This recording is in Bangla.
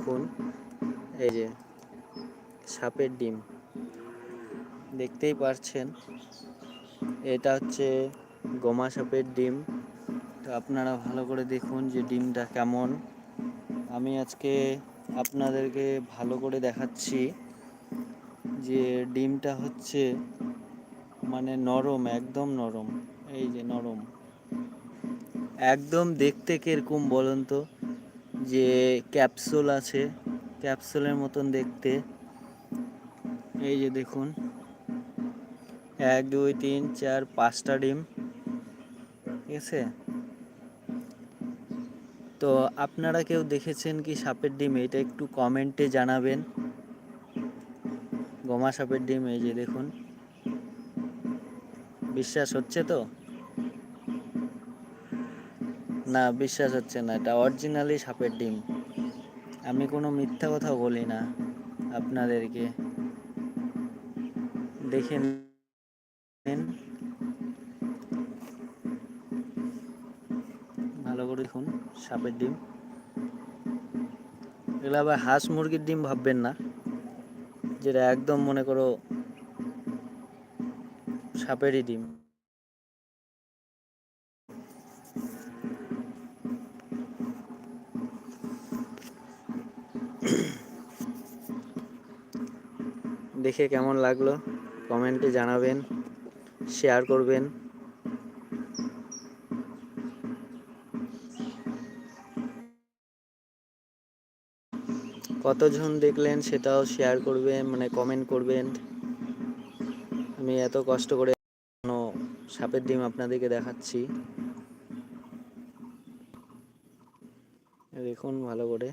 দেখুন, এই যে সাপের ডিম দেখতেই পারছেন, এটা হচ্ছে গোমা সাপের ডিম। তো আপনারা ভালো করে দেখুন যে ডিমটা কেমন। আমি আজকে আপনাদেরকে ভালো করে দেখাচ্ছি যে ডিমটা হচ্ছে মানে নরম, একদম নরম। এই যে নরম, একদম দেখতে কিরকম বলুন তো, যে ক্যাপসুল আছে, ক্যাপসুলের মতন দেখতে। এই যে দেখুন, 1 2 3 4 5টা ডিম, ঠিক আছে। তো আপনারা কেউ দেখেছেন কি সাপের ডিম? এটা একটু কমেন্টে জানাবেন। গোমা সাপের ডিম, এই যে দেখুন। বিশ্বাস হচ্ছে তো? না, বিশ্বাস হচ্ছে না। এটা অরিজিনালি সাপের ডিম, আমি কোনো মিথ্যা কথা বলি না। আপনাদেরকে দেখে নিন, ভালো করে দেখুন সাপের ডিম। এগুলো আবার হাঁস মুরগির ডিম ভাববেন না, যেটা একদম মনে করো সাপেরই ডিম। দেখে কেমন লাগলো কমেন্টে জানাবেন, শেয়ার করবেন। কতজন দেখলেন সেটাও শেয়ার করবেন, মানে কমেন্ট করবেন। আমি এত কষ্ট করে সাপের ডিম আপনাদেরকে দেখাচ্ছি, দেখুন ভালো করে।